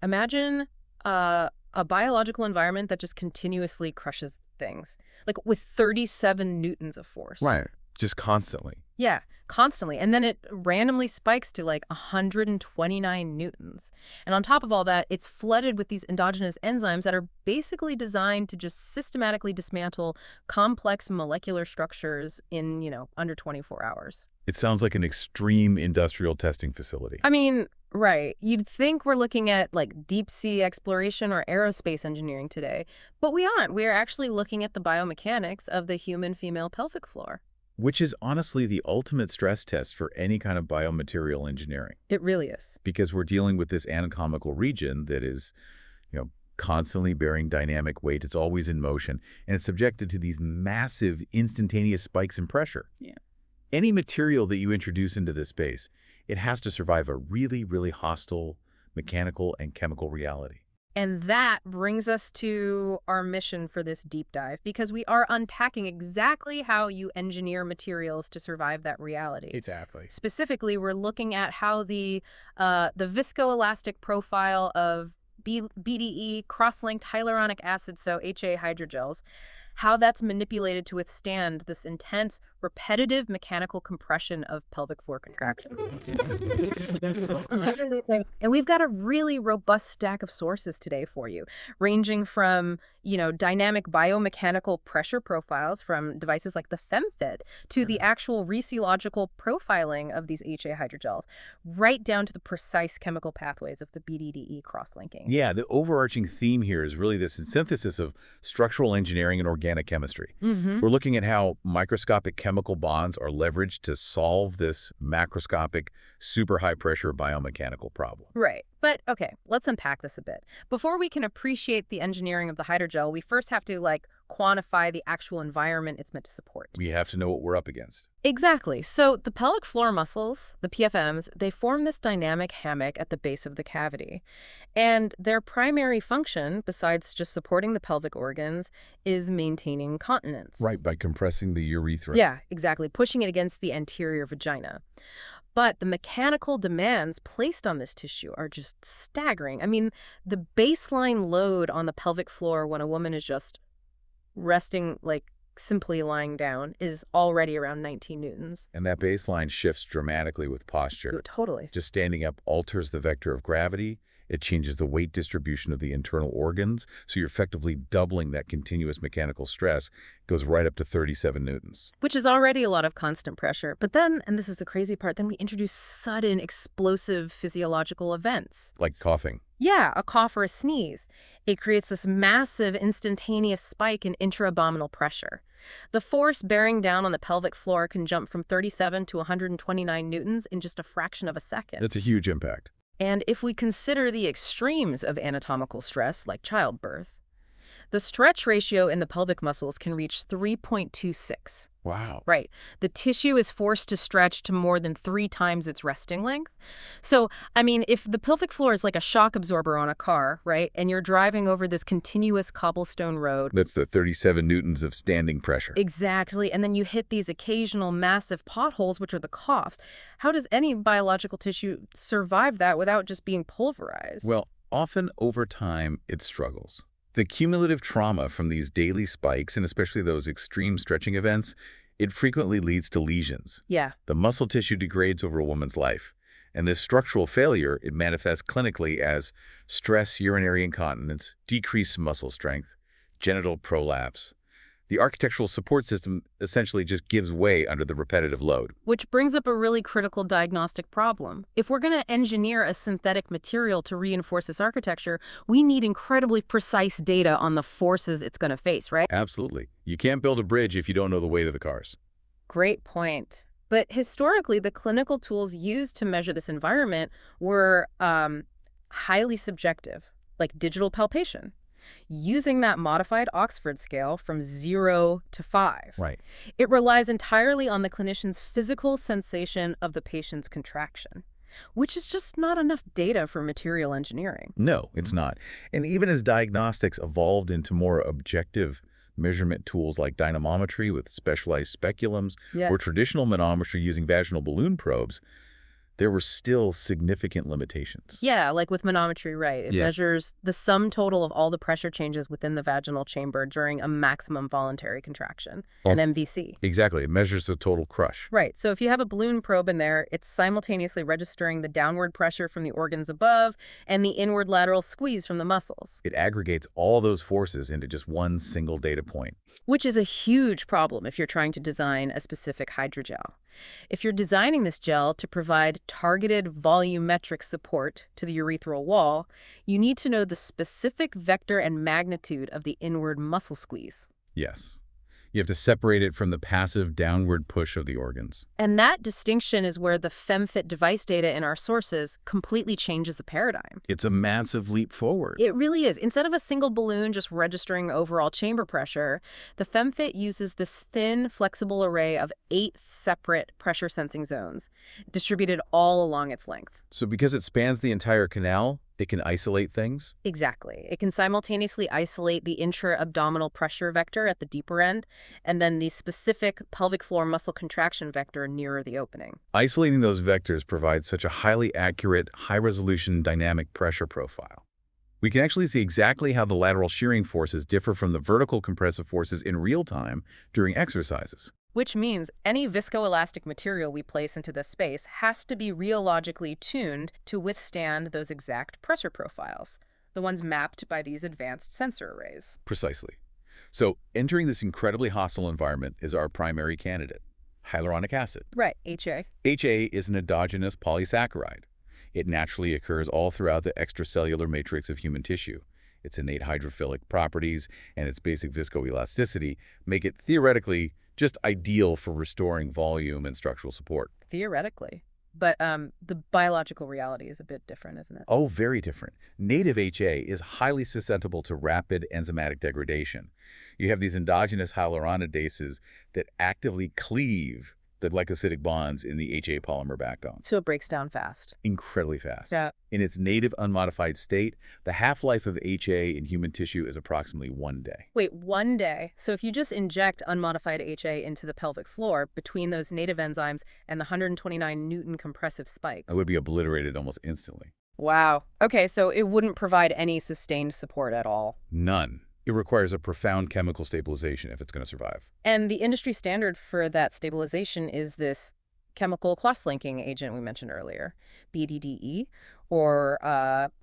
Imagine a biological environment that just continuously crushes things, like with 37 newtons of force. Right. Just constantly. Yeah, constantly. And then it randomly spikes to like 129 newtons. And on top of all that, it's flooded with these endogenous enzymes that are basically designed to just systematically dismantle complex molecular structures in, under 24 hours. It sounds like an extreme industrial testing facility. I mean, right. You'd think we're looking at like deep sea exploration or aerospace engineering today, but we aren't. We are actually looking at the biomechanics of the human female pelvic floor. Which is honestly the ultimate stress test for any kind of biomaterial engineering. It really is. Because we're dealing with this anatomical region that is, constantly bearing dynamic weight. It's always in motion, and it's subjected to these massive instantaneous spikes in pressure. Yeah. Any material that you introduce into this space, it has to survive a really, really hostile mechanical and chemical reality. And that brings us to our mission for this deep dive, because we are unpacking exactly how you engineer materials to survive that reality. Exactly. Specifically, we're looking at how the viscoelastic profile of BDE cross-linked hyaluronic acid, so HA hydrogels, how that's manipulated to withstand this intense, repetitive mechanical compression of pelvic floor contraction. And we've got a really robust stack of sources today for you, ranging from, dynamic biomechanical pressure profiles from devices like the FemFit to the actual rheological profiling of these HA hydrogels, right down to the precise chemical pathways of the BDDE cross-linking. Yeah, the overarching theme here is really this synthesis of structural engineering and organic chemistry. We're looking at how microscopic chemical bonds are leveraged to solve this macroscopic, super high-pressure biomechanical problem. Right. But, okay, let's unpack this a bit. Before we can appreciate the engineering of the hydrogel, we first have to, quantify the actual environment it's meant to support. We have to know what we're up against. Exactly. So the pelvic floor muscles, the PFMs, they form this dynamic hammock at the base of the cavity. And their primary function, besides just supporting the pelvic organs, is maintaining continence. Right, by compressing the urethra. Yeah, exactly, pushing it against the anterior vagina. But the mechanical demands placed on this tissue are just staggering. I mean, the baseline load on the pelvic floor when a woman is just resting, simply lying down, is already around 19 newtons. And that baseline shifts dramatically with posture. Totally. Just standing up alters the vector of gravity. It changes the weight distribution of the internal organs, so you're effectively doubling that continuous mechanical stress. It goes right up to 37 newtons. Which is already a lot of constant pressure. But then, and this is the crazy part, then we introduce sudden, explosive physiological events. Like coughing. Yeah, a cough or a sneeze. It creates this massive, instantaneous spike in intra-abdominal pressure. The force bearing down on the pelvic floor can jump from 37 to 129 newtons in just a fraction of a second. That's a huge impact. And if we consider the extremes of anatomical stress, like childbirth, the stretch ratio in the pelvic muscles can reach 3.26. Wow. Right. The tissue is forced to stretch to more than 3 times its resting length. So, I mean, if the pelvic floor is like a shock absorber on a car, right, and you're driving over this continuous cobblestone road. That's the 37 newtons of standing pressure. Exactly. And then you hit these occasional massive potholes, which are the coughs. How does any biological tissue survive that without just being pulverized? Well, often over time, it struggles. The cumulative trauma from these daily spikes, and especially those extreme stretching events, it frequently leads to lesions. Yeah. The muscle tissue degrades over a woman's life. And this structural failure, it manifests clinically as stress urinary incontinence, decreased muscle strength, genital prolapse. The architectural support system essentially just gives way under the repetitive load. Which brings up a really critical diagnostic problem. If we're going to engineer a synthetic material to reinforce this architecture, we need incredibly precise data on the forces it's going to face, right? Absolutely. You can't build a bridge if you don't know the weight of the cars. Great point. But historically, the clinical tools used to measure this environment were highly subjective, like digital palpation, using that modified Oxford scale from 0 to 5. Right. It relies entirely on the clinician's physical sensation of the patient's contraction, which is just not enough data for material engineering. No, it's not. And even as diagnostics evolved into more objective measurement tools like dynamometry with specialized speculums or traditional manometry using vaginal balloon probes, there were still significant limitations. Yeah, like with manometry, right. It Yeah. measures the sum total of all the pressure changes within the vaginal chamber during a maximum voluntary contraction, an MVC. Exactly. It measures the total crush. Right, so if you have a balloon probe in there, it's simultaneously registering the downward pressure from the organs above and the inward lateral squeeze from the muscles. It aggregates all those forces into just one single data point. Which is a huge problem if you're trying to design a specific hydrogel. If you're designing this gel to provide targeted volumetric support to the urethral wall, you need to know the specific vector and magnitude of the inward muscle squeeze. Yes. You have to separate it from the passive downward push of the organs. And that distinction is where the FemFit device data in our sources completely changes the paradigm. It's a massive leap forward. It really is. Instead of a single balloon just registering overall chamber pressure, the FemFit uses this thin, flexible array of 8 separate pressure sensing zones, distributed all along its length. So because it spans the entire canal, it can isolate things? Exactly. It can simultaneously isolate the intra-abdominal pressure vector at the deeper end, and then the specific pelvic floor muscle contraction vector nearer the opening. Isolating those vectors provides such a highly accurate, high-resolution dynamic pressure profile. We can actually see exactly how the lateral shearing forces differ from the vertical compressive forces in real time during exercises. Which means any viscoelastic material we place into this space has to be rheologically tuned to withstand those exact pressure profiles, the ones mapped by these advanced sensor arrays. Precisely. So entering this incredibly hostile environment is our primary candidate, hyaluronic acid. Right, HA. HA is an endogenous polysaccharide. It naturally occurs all throughout the extracellular matrix of human tissue. Its innate hydrophilic properties and its basic viscoelasticity make it theoretically just ideal for restoring volume and structural support. Theoretically. But the biological reality is a bit different, isn't it? Oh, very different. Native HA is highly susceptible to rapid enzymatic degradation. You have these endogenous hyaluronidases that actively cleave the glycosidic bonds in the HA polymer backbone. So it breaks down fast. Incredibly fast. Yeah. In its native unmodified state, the half-life of HA in human tissue is approximately 1 day. Wait, 1 day? So if you just inject unmodified HA into the pelvic floor between those native enzymes and the 129 Newton compressive spikes. It would be obliterated almost instantly. Wow. Okay, so it wouldn't provide any sustained support at all. None. It requires a profound chemical stabilization if it's going to survive. And the industry standard for that stabilization is this chemical cross-linking agent we mentioned earlier, BDDE, or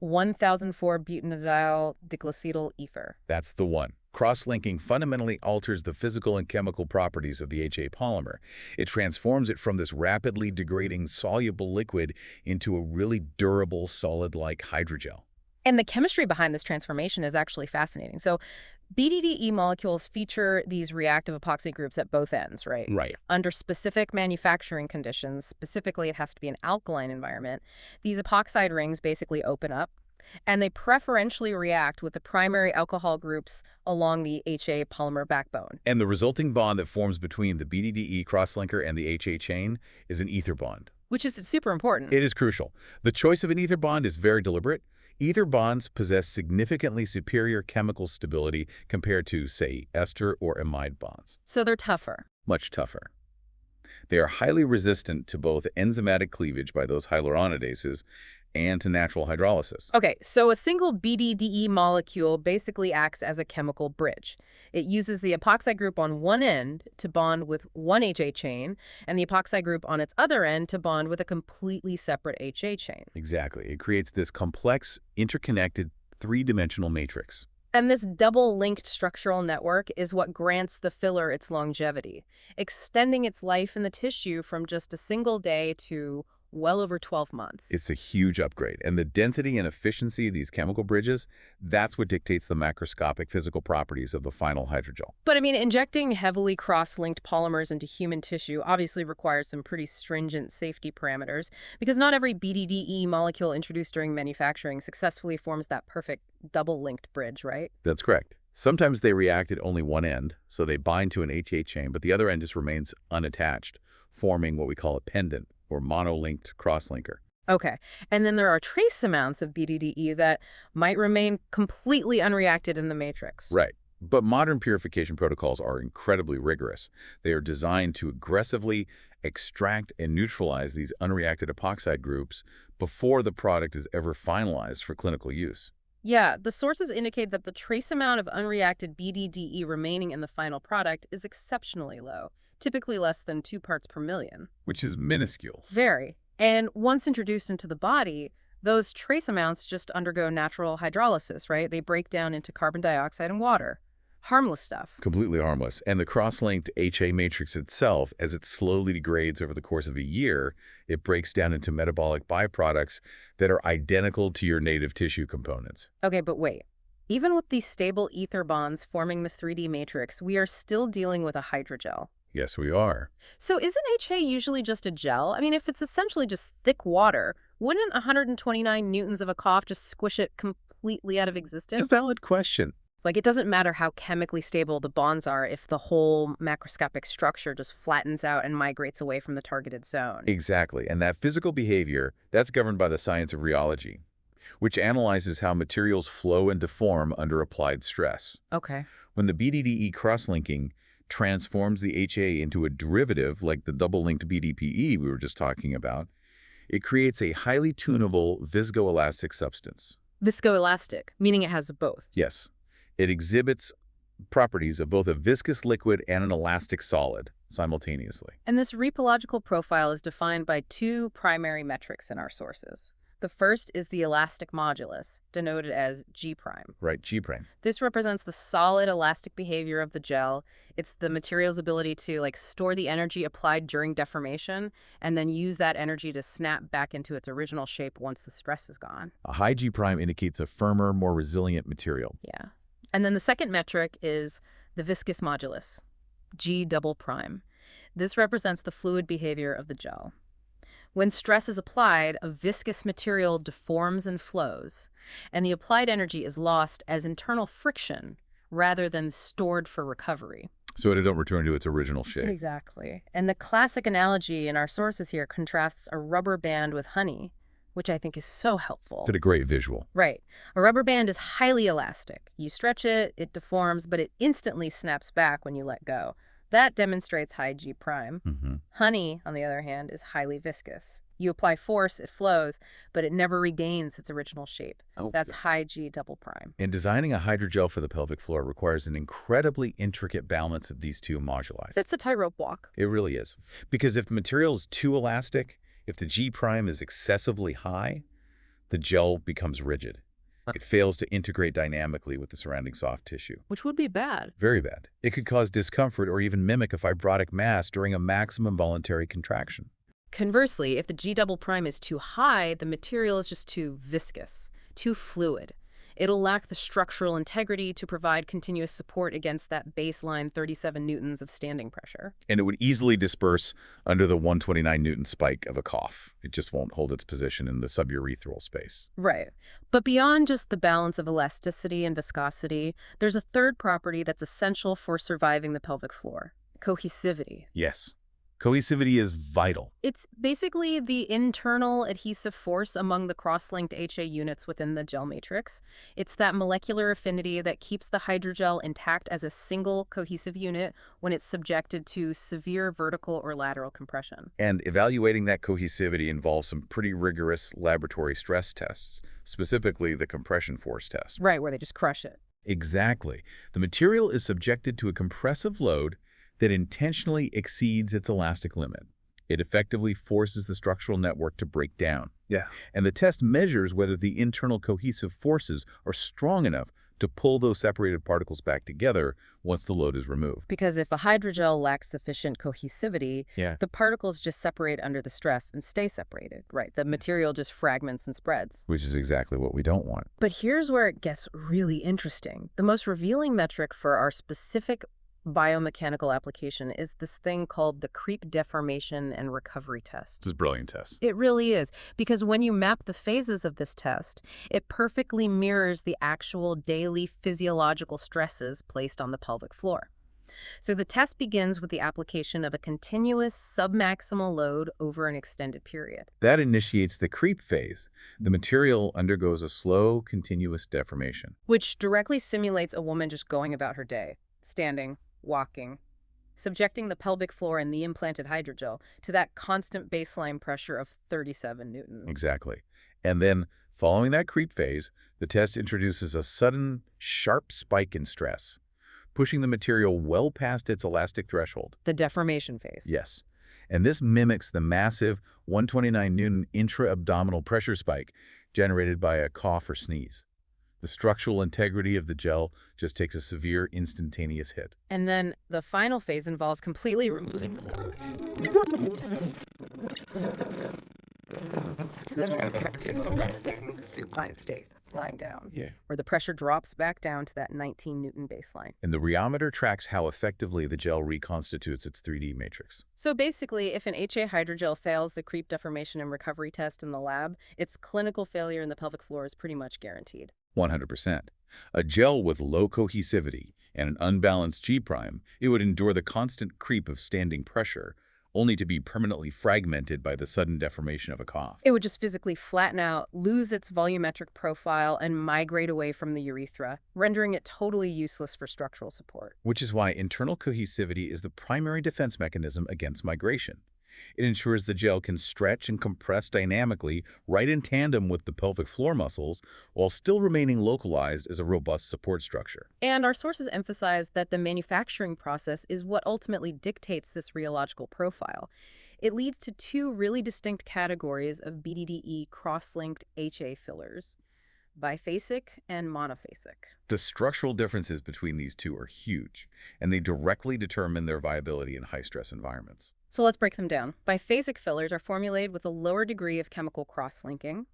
1004-butanediol diglycetyl ether. That's the one. Cross-linking fundamentally alters the physical and chemical properties of the HA polymer. It transforms it from this rapidly degrading soluble liquid into a really durable solid-like hydrogel. And the chemistry behind this transformation is actually fascinating. So BDDE molecules feature these reactive epoxy groups at both ends, right? Right. Under specific manufacturing conditions, specifically it has to be an alkaline environment, these epoxide rings basically open up, and they preferentially react with the primary alcohol groups along the HA polymer backbone. And the resulting bond that forms between the BDDE crosslinker and the HA chain is an ether bond. Which is super important. It is crucial. The choice of an ether bond is very deliberate. Ether bonds possess significantly superior chemical stability compared to, say, ester or amide bonds. So they're tougher. Much tougher. They are highly resistant to both enzymatic cleavage by those hyaluronidases and to natural hydrolysis. Okay, so a single BDDE molecule basically acts as a chemical bridge. It uses the epoxide group on one end to bond with one HA chain, and the epoxide group on its other end to bond with a completely separate HA chain. Exactly. It creates this complex, interconnected, three-dimensional matrix. And this double-linked structural network is what grants the filler its longevity, extending its life in the tissue from just a single day to well over 12 months. It's a huge upgrade, and the density and efficiency of these chemical bridges, that's what dictates the macroscopic physical properties of the final hydrogel. But I mean, injecting heavily cross-linked polymers into human tissue obviously requires some pretty stringent safety parameters, because not every BDDE molecule introduced during manufacturing successfully forms that perfect double-linked bridge, right? That's correct. Sometimes they react at only one end, so they bind to an HA chain, but the other end just remains unattached, forming what we call a pendant, or monolinked crosslinker. Okay, and then there are trace amounts of BDDE that might remain completely unreacted in the matrix. Right. But modern purification protocols are incredibly rigorous. They are designed to aggressively extract and neutralize these unreacted epoxide groups before the product is ever finalized for clinical use. Yeah, the sources indicate that the trace amount of unreacted BDDE remaining in the final product is exceptionally low, typically less than 2 parts per million. Which is minuscule. Very. And once introduced into the body, those trace amounts just undergo natural hydrolysis, right? They break down into carbon dioxide and water. Harmless stuff. Completely harmless. And the cross-linked HA matrix itself, as it slowly degrades over the course of a year, it breaks down into metabolic byproducts that are identical to your native tissue components. Okay, but wait. Even with these stable ether bonds forming this 3D matrix, we are still dealing with a hydrogel. Yes, we are. So isn't HA usually just a gel? I mean, if it's essentially just thick water, wouldn't 129 newtons of a cough just squish it completely out of existence? It's a valid question. Like, it doesn't matter how chemically stable the bonds are if the whole macroscopic structure just flattens out and migrates away from the targeted zone. Exactly. And that physical behavior, that's governed by the science of rheology, which analyzes how materials flow and deform under applied stress. Okay. When the BDDE cross-linking transforms the HA into a derivative like the double-linked BDPE we were just talking about, it creates a highly tunable viscoelastic substance. Viscoelastic, meaning it has both. Yes. It exhibits properties of both a viscous liquid and an elastic solid simultaneously. And this repological profile is defined by 2 primary metrics in our sources. The first is the elastic modulus, denoted as G'. Right, G'. This represents the solid elastic behavior of the gel. It's the material's ability to store the energy applied during deformation and then use that energy to snap back into its original shape once the stress is gone. A high G' indicates a firmer, more resilient material. Yeah. And then the second metric is the viscous modulus, G'. This represents the fluid behavior of the gel. When stress is applied, a viscous material deforms and flows, and the applied energy is lost as internal friction rather than stored for recovery. So it don't return to its original shape. Exactly. And the classic analogy in our sources here contrasts a rubber band with honey, which I think is so helpful. It's a great visual. Right. A rubber band is highly elastic. You stretch it, it deforms, but it instantly snaps back when you let go. That demonstrates high G'. Honey, on the other hand, is highly viscous. You apply force, it flows, but it never regains its original shape. That's high G'. And designing a hydrogel for the pelvic floor requires an incredibly intricate balance of these 2 moduli. It's a tightrope walk. It really is. Because if the material is too elastic, if the G' is excessively high, the gel becomes rigid. It fails to integrate dynamically with the surrounding soft tissue. Which would be bad. Very bad. It could cause discomfort or even mimic a fibrotic mass during a maximum voluntary contraction. Conversely, if the G' is too high, the material is just too viscous, too fluid. It'll lack the structural integrity to provide continuous support against that baseline 37 newtons of standing pressure. And it would easily disperse under the 129 Newton spike of a cough. It just won't hold its position in the suburethral space. Right. But beyond just the balance of elasticity and viscosity, there's a third property that's essential for surviving the pelvic floor: cohesivity. Yes. Cohesivity is vital. It's basically the internal adhesive force among the cross-linked HA units within the gel matrix. It's that molecular affinity that keeps the hydrogel intact as a single cohesive unit when it's subjected to severe vertical or lateral compression. And evaluating that cohesivity involves some pretty rigorous laboratory stress tests, specifically the compression force test. Right, where they just crush it. Exactly. The material is subjected to a compressive load that intentionally exceeds its elastic limit. It effectively forces the structural network to break down. Yeah. And the test measures whether the internal cohesive forces are strong enough to pull those separated particles back together once the load is removed. Because if a hydrogel lacks sufficient cohesivity, Yeah. the particles just separate under the stress and stay separated, right? The material just fragments and spreads. Which is exactly what we don't want. But here's where it gets really interesting. The most revealing metric for our specific biomechanical application is this thing called the creep deformation and recovery test. This is a brilliant test. It really is, because when you map the phases of this test, it perfectly mirrors the actual daily physiological stresses placed on the pelvic floor. So the test begins with the application of a continuous submaximal load over an extended period. That initiates the creep phase. The material undergoes a slow, continuous deformation. Which directly simulates a woman just going about her day, standing, walking, subjecting the pelvic floor and the implanted hydrogel to that constant baseline pressure of 37 Newton. Exactly. And then, following that creep phase, the test introduces a sudden, sharp spike in stress, pushing the material well past its elastic threshold. The deformation phase. Yes. And this mimics the massive 129 Newton intra-abdominal pressure spike generated by a cough or sneeze. The structural integrity of the gel just takes a severe instantaneous hit. And then the final phase involves completely removing the supine state, lying down, where the pressure drops back down to that 19 Newton baseline. And the rheometer tracks how effectively the gel reconstitutes its 3D matrix. So basically, if an HA hydrogel fails the creep deformation and recovery test in the lab, its clinical failure in the pelvic floor is pretty much guaranteed. 100%. A gel with low cohesivity and an unbalanced G', it would endure the constant creep of standing pressure, only to be permanently fragmented by the sudden deformation of a cough. It would just physically flatten out, lose its volumetric profile, and migrate away from the urethra, rendering it totally useless for structural support. Which is why internal cohesivity is the primary defense mechanism against migration. It ensures the gel can stretch and compress dynamically right in tandem with the pelvic floor muscles while still remaining localized as a robust support structure. And our sources emphasize that the manufacturing process is what ultimately dictates this rheological profile. It leads to two really distinct categories of BDDE cross-linked HA fillers: biphasic and monophasic. The structural differences between these two are huge, and they directly determine their viability in high-stress environments. So let's break them down. Biphasic fillers are formulated with a lower degree of chemical cross-linking.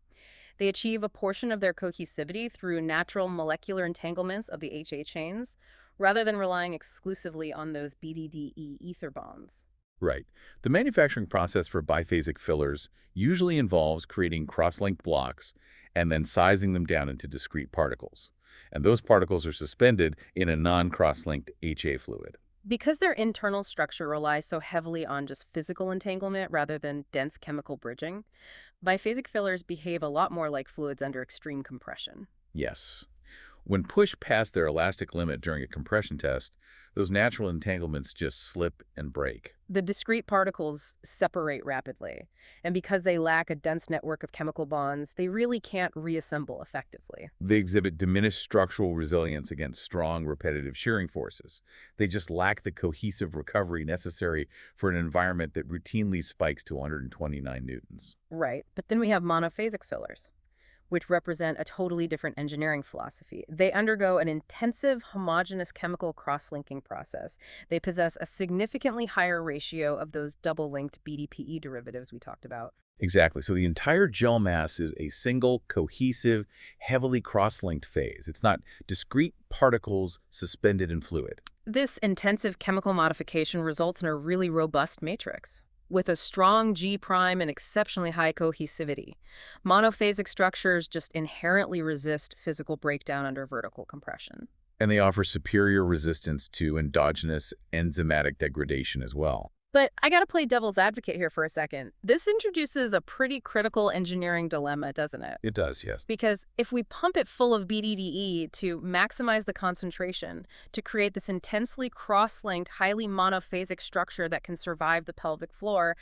They achieve a portion of their cohesivity through natural molecular entanglements of the HA chains, rather than relying exclusively on those BDDE ether bonds. Right. The manufacturing process for biphasic fillers usually involves creating cross-linked blocks and then sizing them down into discrete particles. And those particles are suspended in a non-cross-linked HA fluid. Because their internal structure relies so heavily on just physical entanglement rather than dense chemical bridging, biphasic fillers behave a lot more like fluids under extreme compression. Yes. When pushed past their elastic limit during a compression test, those natural entanglements just slip and break. The discrete particles separate rapidly, and because they lack a dense network of chemical bonds, they really can't reassemble effectively. They exhibit diminished structural resilience against strong, repetitive shearing forces. They just lack the cohesive recovery necessary for an environment that routinely spikes to 129 newtons. Right, but then we have monophasic fillers, which represent a totally different engineering philosophy. They undergo an intensive homogeneous chemical cross-linking process. They possess a significantly higher ratio of those double-linked BDPE derivatives we talked about. Exactly. So the entire gel mass is a single, cohesive, heavily cross-linked phase. It's not discrete particles suspended in fluid. This intensive chemical modification results in a really robust matrix with a strong G' and exceptionally high cohesivity. Monophasic structures just inherently resist physical breakdown under vertical compression. And they offer superior resistance to endogenous enzymatic degradation as well. But I gotta play devil's advocate here for a second. This introduces a pretty critical engineering dilemma, doesn't it? It does, yes. Because if we pump it full of BDDE to maximize the concentration, to create this intensely cross-linked, highly monophasic structure that can survive the pelvic floor,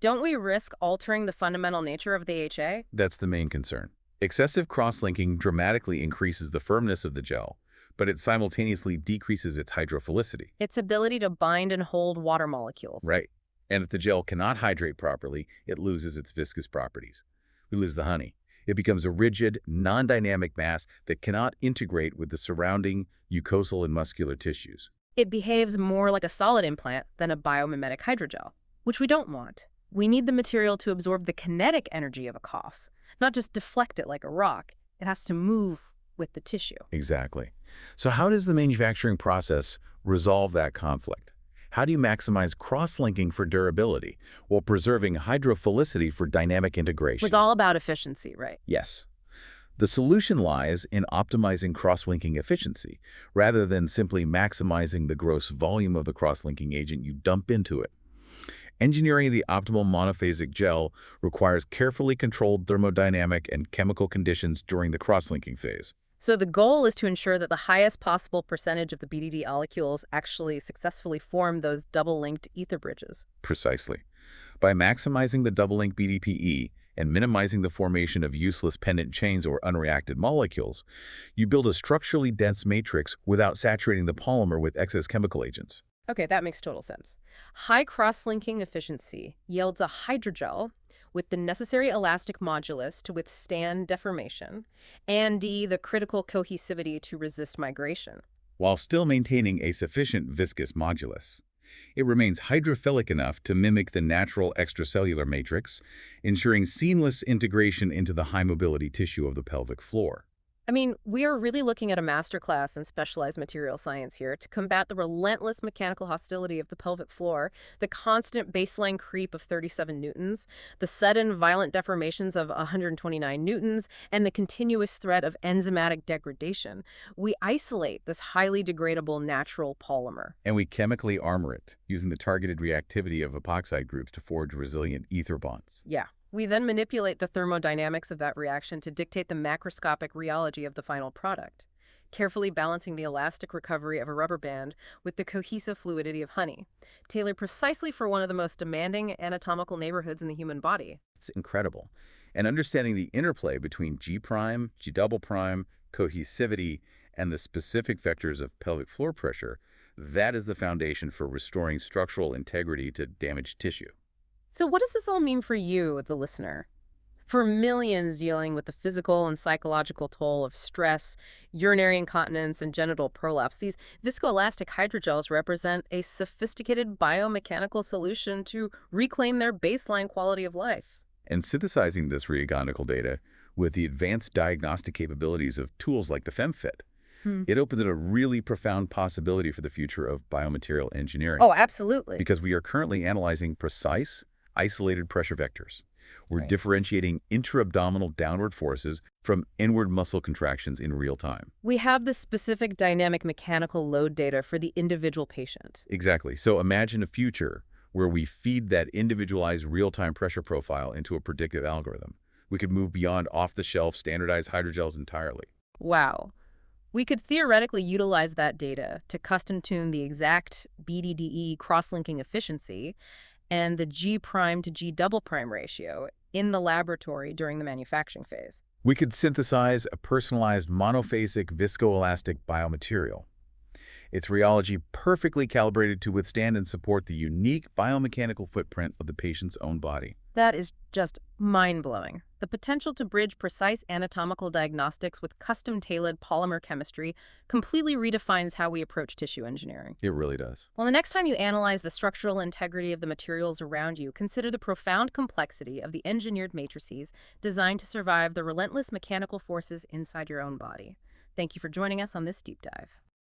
don't we risk altering the fundamental nature of the HA? That's the main concern. Excessive cross-linking dramatically increases the firmness of the gel, but it simultaneously decreases its hydrophilicity. Its ability to bind and hold water molecules. Right. And if the gel cannot hydrate properly, it loses its viscous properties. We lose the honey. It becomes a rigid, non-dynamic mass that cannot integrate with the surrounding mucosal and muscular tissues. It behaves more like a solid implant than a biomimetic hydrogel, which we don't want. We need the material to absorb the kinetic energy of a cough, not just deflect it like a rock. It has to move with the tissue. Exactly. So how does the manufacturing process resolve that conflict? How do you maximize cross-linking for durability while preserving hydrophilicity for dynamic integration? It's all about efficiency, right? Yes. The solution lies in optimizing cross-linking efficiency rather than simply maximizing the gross volume of the cross-linking agent you dump into it. Engineering the optimal monophasic gel requires carefully controlled thermodynamic and chemical conditions during the cross-linking phase. So the goal is to ensure that the highest possible percentage of the BDD molecules actually successfully form those double-linked ether bridges. Precisely. By maximizing the double-link BDPE and minimizing the formation of useless pendant chains or unreacted molecules, you build a structurally dense matrix without saturating the polymer with excess chemical agents. Okay, that makes total sense. High cross-linking efficiency yields a hydrogel with the necessary elastic modulus to withstand deformation, and D, the critical cohesivity to resist migration. While still maintaining a sufficient viscous modulus, it remains hydrophilic enough to mimic the natural extracellular matrix, ensuring seamless integration into the high-mobility tissue of the pelvic floor. I mean, we are really looking at a masterclass in specialized material science here to combat the relentless mechanical hostility of the pelvic floor, the constant baseline creep of 37 newtons, the sudden violent deformations of 129 newtons, and the continuous threat of enzymatic degradation. We isolate this highly degradable natural polymer. And we chemically armor it, using the targeted reactivity of epoxide groups to forge resilient ether bonds. Yeah. We then manipulate the thermodynamics of that reaction to dictate the macroscopic rheology of the final product, carefully balancing the elastic recovery of a rubber band with the cohesive fluidity of honey, tailored precisely for one of the most demanding anatomical neighborhoods in the human body. It's incredible. And understanding the interplay between G prime, G double prime, cohesivity, and the specific vectors of pelvic floor pressure, that is the foundation for restoring structural integrity to damaged tissue. So what does this all mean for you, the listener? For millions dealing with the physical and psychological toll of stress, urinary incontinence, and genital prolapse, these viscoelastic hydrogels represent a sophisticated biomechanical solution to reclaim their baseline quality of life. And synthesizing this rheogonical data with the advanced diagnostic capabilities of tools like the FemFit, it opens up a really profound possibility for the future of biomaterial engineering. Oh, absolutely. Because we are currently analyzing precise, isolated pressure vectors. We're Right. differentiating intra-abdominal downward forces from inward muscle contractions in real time. We have the specific dynamic mechanical load data for the individual patient. Exactly. So imagine a future where we feed that individualized real-time pressure profile into a predictive algorithm. We could move beyond off-the-shelf standardized hydrogels entirely. Wow. We could theoretically utilize that data to custom tune the exact BDDE cross-linking efficiency and the G prime to G double prime ratio in the laboratory during the manufacturing phase. We could synthesize a personalized monophasic viscoelastic biomaterial. Its rheology perfectly calibrated to withstand and support the unique biomechanical footprint of the patient's own body. That is just mind-blowing. The potential to bridge precise anatomical diagnostics with custom-tailored polymer chemistry completely redefines how we approach tissue engineering. It really does. Well, the next time you analyze the structural integrity of the materials around you, consider the profound complexity of the engineered matrices designed to survive the relentless mechanical forces inside your own body. Thank you for joining us on this deep dive.